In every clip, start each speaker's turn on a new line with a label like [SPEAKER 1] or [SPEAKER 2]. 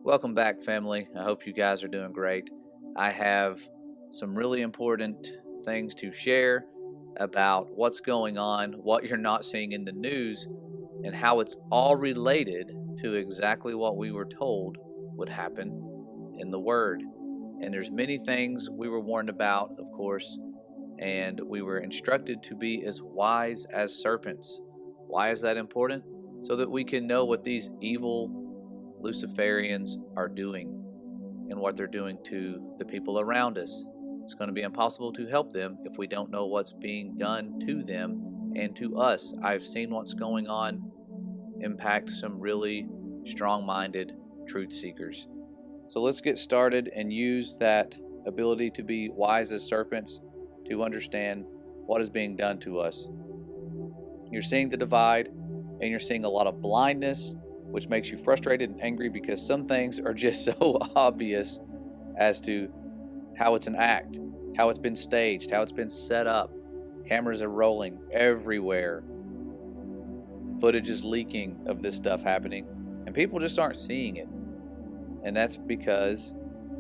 [SPEAKER 1] Welcome back, family. I hope you guys are doing great. I have some really important things to share about what's going on, what you're not seeing in the news, and how it's all related to exactly what we were told would happen in the Word. And there's many things we were warned about, of course, and we were instructed to be as wise as serpents. Why is that important? So that we can know what these evil Luciferians are doing and what they're doing to the people around us. It's going to be impossible to help them if we don't know what's being done to them and to us. I've seen what's going on impact some really strong minded truth seekers. So let's get started and use that ability to be wise as serpents to understand what is being done to us. You're seeing the divide, and you're seeing a lot of blindness, which makes you frustrated and angry because some things are just so obvious as to how it's an act, how it's been staged, how it's been set up. Cameras are rolling everywhere. Footage is leaking of this stuff happening, and people just aren't seeing it. And that's because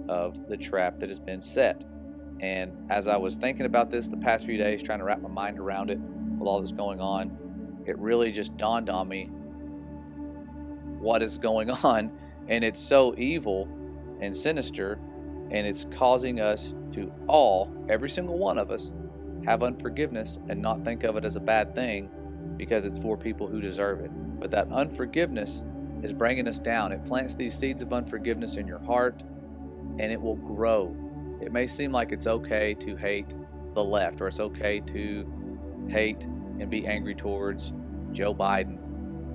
[SPEAKER 1] of the trap that has been set. And as I was thinking about this the past few days, trying to wrap my mind around it with all that's going on, it really just dawned on me what is going on. And it's so evil and sinister, and it's causing us to every single one of us, have unforgiveness and not think of it as a bad thing because it's for people who deserve it. But that unforgiveness is bringing us down. It plants these seeds of unforgiveness in your heart, and it will grow. It may seem like it's okay to hate the left, or it's okay to hate and be angry towards Joe Biden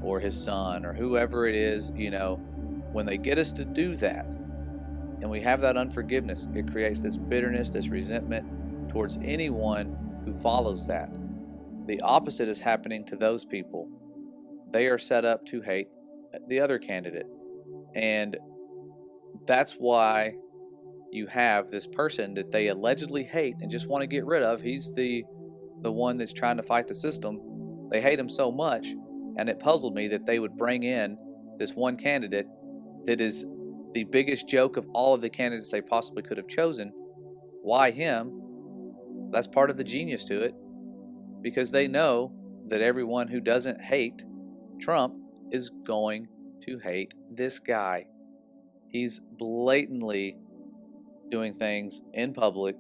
[SPEAKER 1] or his son or whoever it is. When they get us to do that and we have that unforgiveness, it creates this bitterness, this resentment towards anyone who follows that. The opposite is happening to those people. They are set up to hate the other candidate. And that's why you have this person that they allegedly hate and just want to get rid of. He's the one that's trying to fight the system. They hate him so much, and it puzzled me that they would bring in this one candidate that is the biggest joke of all of the candidates they possibly could have chosen. Why him? That's part of the genius to it, because they know that everyone who doesn't hate Trump is going to hate this guy. He's blatantly doing things in public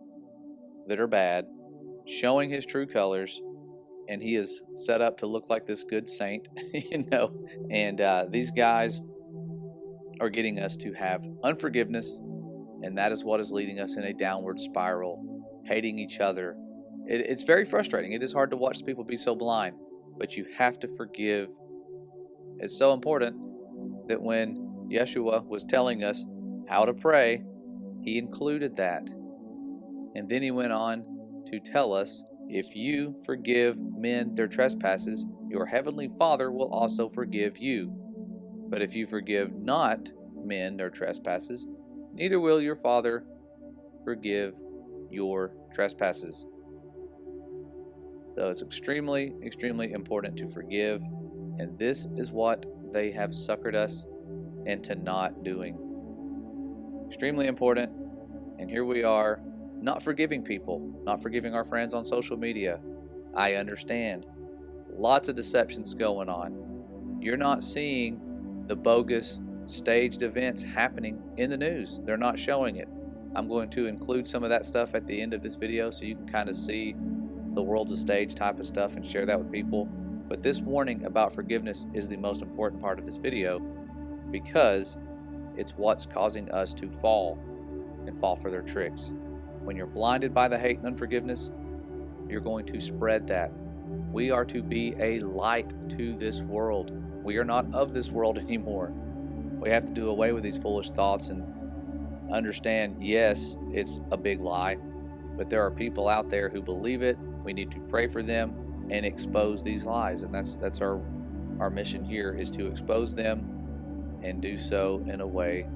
[SPEAKER 1] that are bad, showing his true colors, and he is set up to look like this good saint, and these guys are getting us to have unforgiveness, and that is what is leading us in a downward spiral, hating each other. It's very frustrating. It is hard to watch people be so blind, but you have to forgive. It's so important that when Yeshua was telling us how to pray, he included that. And then he went on to tell us, if you forgive men their trespasses, your heavenly Father will also forgive you. But if you forgive not men their trespasses, neither will your Father forgive your trespasses. So it's extremely, extremely important to forgive. And this is what they have suckered us into not doing. Extremely important. And here we are, not forgiving people, not forgiving our friends on social media. I understand. Lots of deceptions going on. You're not seeing the bogus staged events happening in the news. They're not showing it. I'm going to include some of that stuff at the end of this video so you can kind of see the world's a stage type of stuff and share that with people. But this warning about forgiveness is the most important part of this video, because it's what's causing us to fall and fall for their tricks. When you're blinded by the hate and unforgiveness, you're going to spread that. We are to be a light to this world. We are not of this world anymore. We have to do away with these foolish thoughts and understand, yes, it's a big lie, but there are people out there who believe it. We need to pray for them and expose these lies. And that's our mission here, is to expose them and do so in a way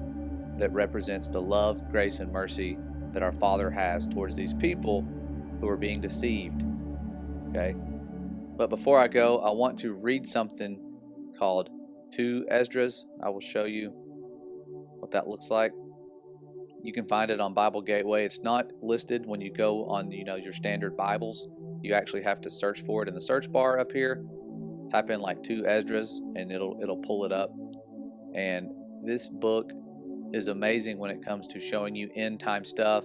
[SPEAKER 1] that represents the love, grace, and mercy that our Father has towards these people who are being deceived. Okay? But before I go, I want to read something called 2 Esdras. I will show you what what that looks like. You can find it on Bible Gateway. It's not listed when you go on, your standard Bibles. You actually have to search for it in the search bar up here. Type in like 2 Esdras and it'll pull it up. And this book is amazing when it comes to showing you end time stuff,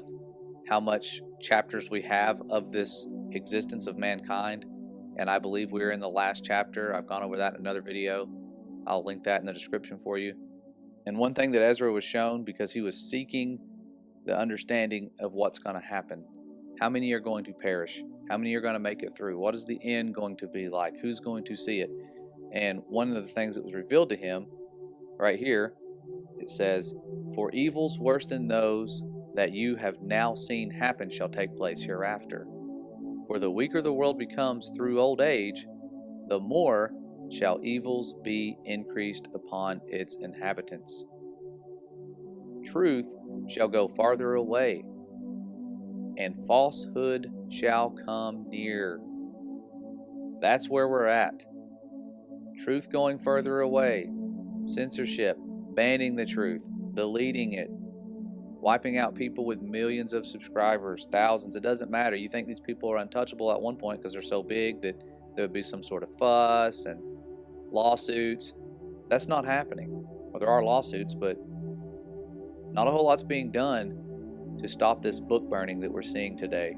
[SPEAKER 1] how much chapters we have of this existence of mankind. And I believe we're in the last chapter. I've gone over that in another video. I'll link that in the description for you. And one thing that Ezra was shown, because he was seeking the understanding of what's going to happen. How many are going to perish? How many are going to make it through? What is the end going to be like? Who's going to see it? And one of the things that was revealed to him, right here, it says, "For evils worse than those that you have now seen happen shall take place hereafter. For the weaker the world becomes through old age, the more shall evils be increased upon its inhabitants. Truth shall go farther away, and falsehood shall come near." That's where we're at. Truth going further away, censorship, banning the truth, deleting it, wiping out people with millions of subscribers, thousands, it doesn't matter. You think these people are untouchable at one point because they're so big that there would be some sort of fuss and lawsuits. That's not happening. Well, there are lawsuits, but not a whole lot's being done to stop this book burning that we're seeing today.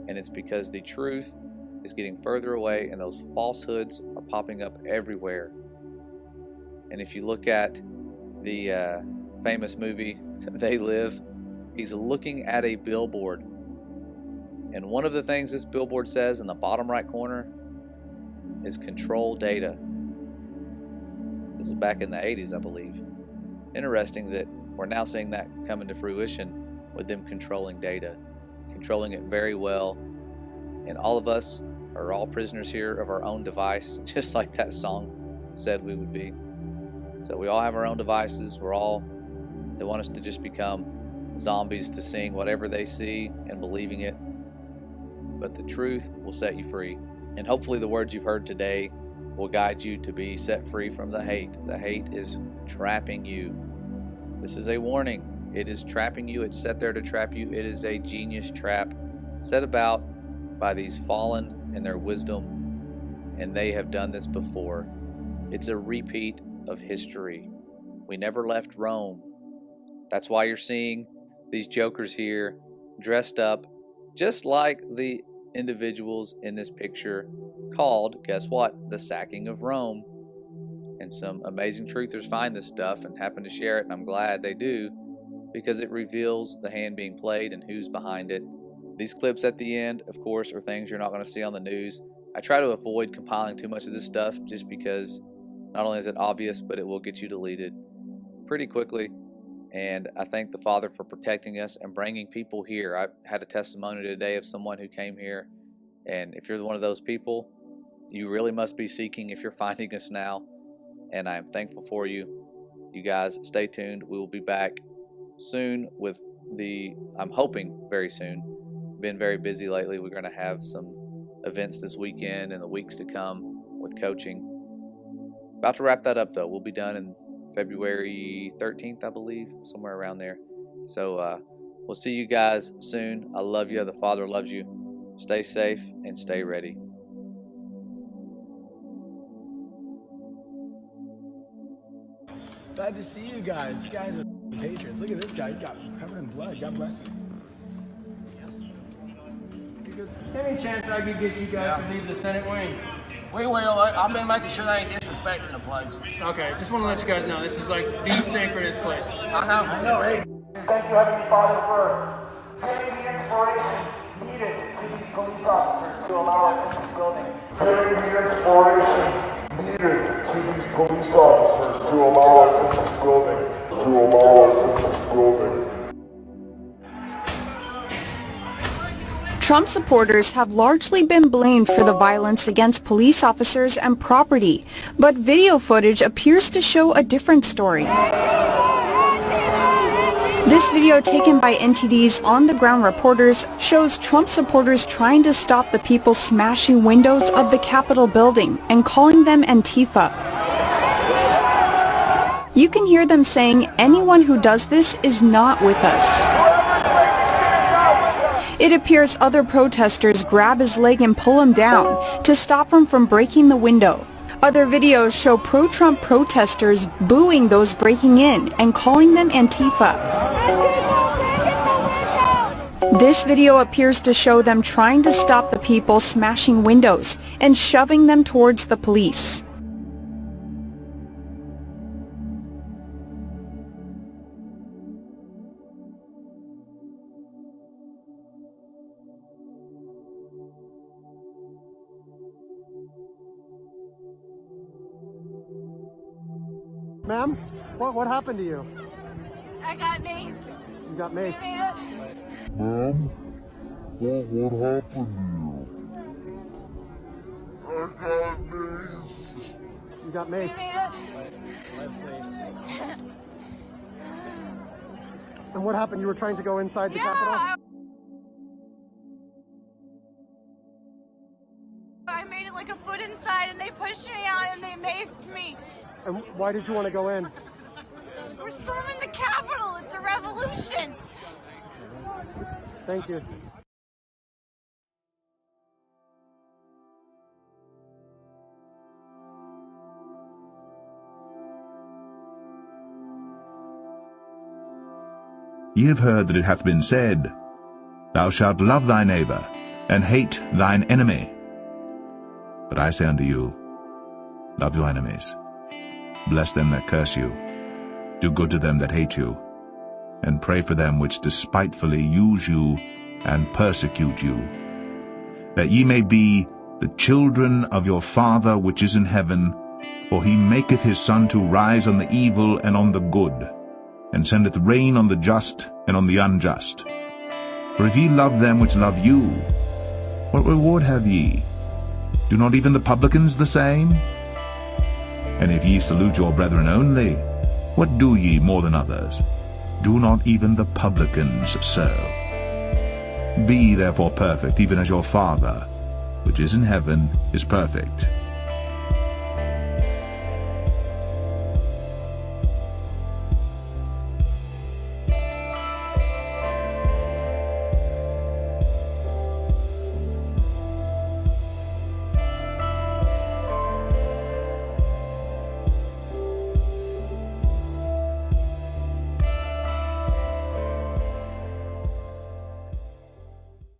[SPEAKER 1] And it's because the truth is getting further away and those falsehoods are popping up everywhere. And if you look at the famous movie They Live, he's looking at a billboard. And one of the things this billboard says in the bottom right corner is control data. This is back in the 80s, I believe. Interesting that we're now seeing that come into fruition with them controlling data, controlling it very well. And all of us are all prisoners here of our own device, just like that song said we would be. So we all have our own devices. They want us to just become zombies to seeing whatever they see and believing it. But the truth will set you free. And hopefully the words you've heard today will guide you to be set free from the hate. The hate is trapping you. This is a warning. It is trapping you. It's set there to trap you. It is a genius trap set about by these fallen in their wisdom, and they have done this before. It's a repeat of history. We never left Rome. That's why you're seeing these jokers here dressed up just like the individuals in this picture called, guess what, the sacking of Rome. And some amazing truthers find this stuff and happen to share it, and I'm glad they do, because it reveals the hand being played and who's behind it. These clips at the end, of course, are things you're not going to see on the news. I try to avoid compiling too much of this stuff just because not only is it obvious, but it will get you deleted pretty quickly. And I thank the Father for protecting us and bringing people here. I had a testimony today of someone who came here, and if you're one of those people, you really must be seeking if you're finding us now. And I am thankful for you. You guys stay tuned. We will be back soon with I'm hoping very soon. Been very busy lately. We're going to have some events this weekend and the weeks to come with coaching. About to wrap that up though. We'll be done in February 13th, I believe, somewhere around there. So we'll see you guys soon. I love you. The Father loves you. Stay safe and stay ready.
[SPEAKER 2] Glad to see you guys. You guys are patriots. Look at this guy. He's got covered in blood. God bless you.
[SPEAKER 3] Any chance I could get you guys to leave the Senate wing?
[SPEAKER 4] We will. I've been making sure they ain't disrespecting the place.
[SPEAKER 3] Okay, just want to let you guys know this is like the sacredest place.
[SPEAKER 4] I know. Hey.
[SPEAKER 5] Thank you, Heavenly Father, for giving the inspiration needed to these police officers to allow us in this building.
[SPEAKER 6] Giving the inspiration needed to these police officers to allow us in this building.
[SPEAKER 7] Trump supporters have largely been blamed for the violence against police officers and property, but video footage appears to show a different story. This video taken by NTD's on-the-ground reporters shows Trump supporters trying to stop the people smashing windows of the Capitol building and calling them Antifa. You can hear them saying anyone who does this is not with us. It appears other protesters grab his leg and pull him down to stop him from breaking the window. Other videos show pro-Trump protesters booing those breaking in and calling them Antifa. This video appears to show them trying to stop the people smashing windows and shoving them towards the police.
[SPEAKER 8] Ma'am, what happened to you?
[SPEAKER 9] I got maced.
[SPEAKER 8] You got maced.
[SPEAKER 6] Ma'am, what happened to you? I got maced.
[SPEAKER 8] You got maced. And what happened? You were trying to go inside the Capitol?
[SPEAKER 9] I made it like a foot inside and they pushed me out and they maced me.
[SPEAKER 8] And why did you want to go in?
[SPEAKER 9] We're storming the Capitol. It's a revolution.
[SPEAKER 8] Thank you.
[SPEAKER 10] Ye have heard that it hath been said, Thou shalt love thy neighbor, and hate thine enemy. But I say unto you, love your enemies. Bless them that curse you. Do good to them that hate you. And pray for them which despitefully use you and persecute you, that ye may be the children of your Father which is in heaven, for he maketh his sun to rise on the evil and on the good, and sendeth rain on the just and on the unjust. For if ye love them which love you, what reward have ye? Do not even the publicans the same? And if ye salute your brethren only, what do ye more than others? Do not even the publicans so? Be therefore perfect, even as your Father, which is in heaven, is perfect.